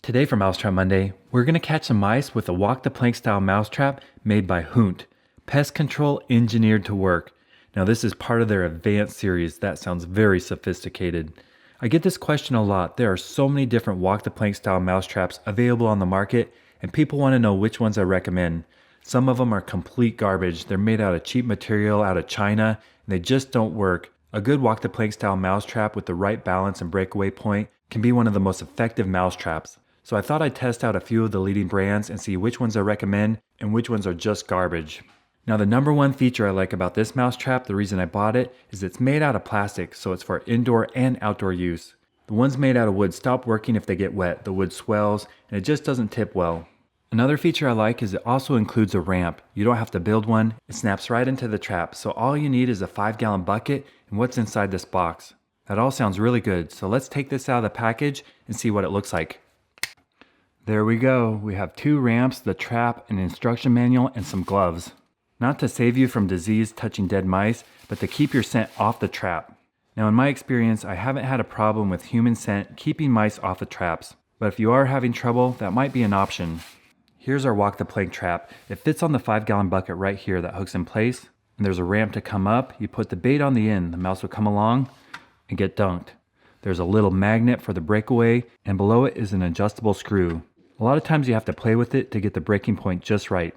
Today for Mousetrap Monday, we're going to catch some mice with a walk-the-plank style mousetrap made by Hoont, pest control engineered to work. Now this is part of their advanced series. That sounds very sophisticated. I get this question a lot. There are so many different walk-the-plank style mousetraps available on the market, and people want to know which ones I recommend. Some of them are complete garbage. They're made out of cheap material out of China, and they just don't work. A good walk-the-plank style mousetrap with the right balance and breakaway point can be one of the most effective mousetraps. So I thought I'd test out a few of the leading brands and see which ones I recommend and which ones are just garbage. Now the number one feature I like about this mousetrap, the reason I bought it, is it's made out of plastic, so it's for indoor and outdoor use. The ones made out of wood stop working if they get wet. The wood swells and it just doesn't tip well. Another feature I like is it also includes a ramp. You don't have to build one. It snaps right into the trap, so all you need is a 5-gallon bucket and what's inside this box. That all sounds really good, so let's take this out of the package and see what it looks like. There we go. We have 2 ramps, the trap, an instruction manual, and some gloves. Not to save you from disease touching dead mice, but to keep your scent off the trap. Now in my experience, I haven't had a problem with human scent keeping mice off the traps. But if you are having trouble, that might be an option. Here's our walk-the-plank trap. It fits on the 5-gallon bucket right here that hooks in place. And there's a ramp to come up. You put the bait on the end. The mouse will come along and get dunked. There's a little magnet for the breakaway, and below it is an adjustable screw. A lot of times you have to play with it to get the breaking point just right.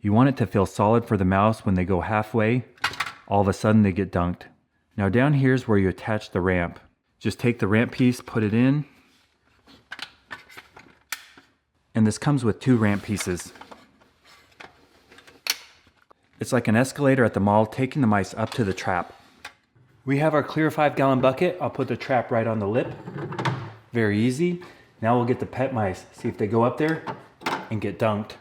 You want it to feel solid for the mouse. When they go halfway, all of a sudden they get dunked. Now down here is where you attach the ramp. Just take the ramp piece, put it in, and this comes with 2 ramp pieces. It's like an escalator at the mall taking the mice up to the trap. We have our clear 5-gallon bucket. I'll put the trap right on the lip. Very easy. Now we'll get the pet mice, see if they go up there and get dunked.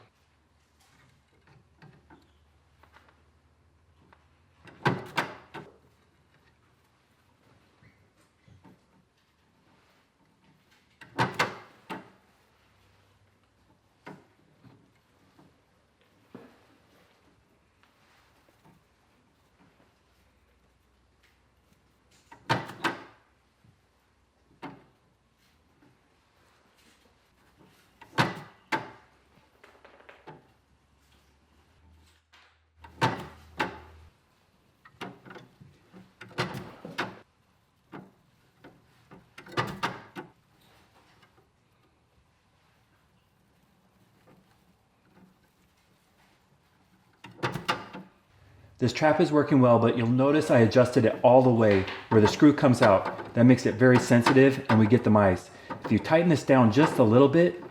This trap is working well, but you'll notice I adjusted it all the way where the screw comes out. That makes it very sensitive and we get the mice. If you tighten this down just a little bit,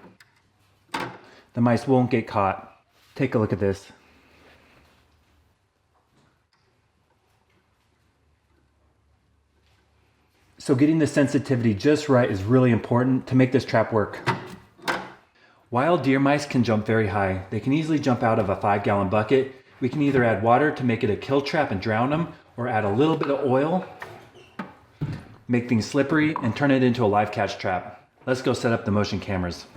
the mice won't get caught. Take a look at this. So getting the sensitivity just right is really important to make this trap work. Wild deer mice can jump very high. They can easily jump out of a 5-gallon bucket. We can either add water to make it a kill trap and drown them, or add a little bit of oil, make things slippery, and turn it into a live catch trap. Let's go set up the motion cameras.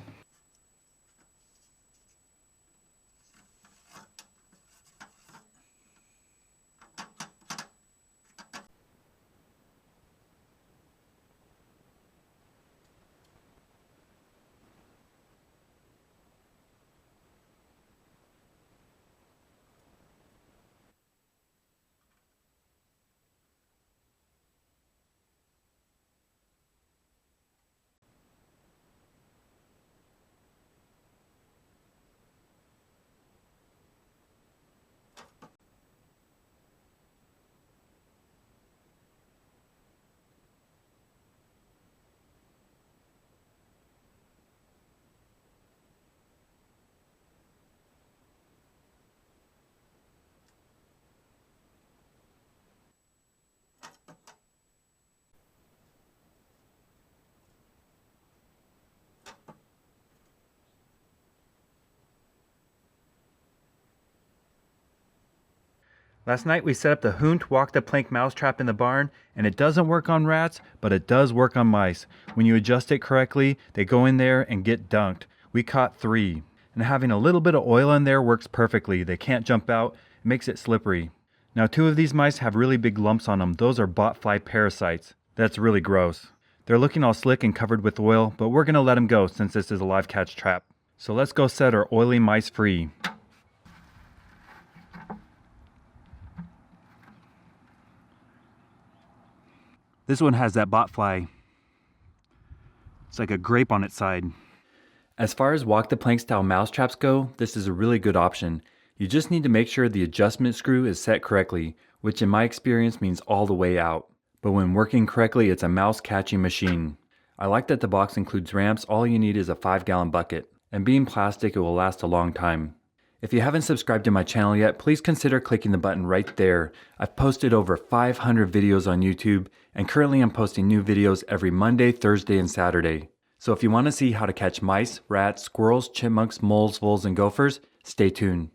Last night we set up the Hoont walk-the-plank mousetrap in the barn, and it doesn't work on rats, but it does work on mice. When you adjust it correctly, they go in there and get dunked. We caught 3. And having a little bit of oil in there works perfectly. They can't jump out. It makes it slippery. Now 2 of these mice have really big lumps on them. Those are botfly parasites. That's really gross. They're looking all slick and covered with oil, but we're gonna let them go since this is a live catch trap. So let's go set our oily mice free. This one has that botfly. It's like a grape on its side. As far as walk the plank style mouse traps go, this is a really good option. You just need to make sure the adjustment screw is set correctly, which in my experience means all the way out. But when working correctly, it's a mouse catching machine. I like that the box includes ramps. All you need is a 5-gallon bucket. And being plastic, it will last a long time. If you haven't subscribed to my channel yet, please consider clicking the button right there. I've posted over 500 videos on YouTube, and currently I'm posting new videos every Monday, Thursday, and Saturday. So if you want to see how to catch mice, rats, squirrels, chipmunks, moles, voles, and gophers, stay tuned.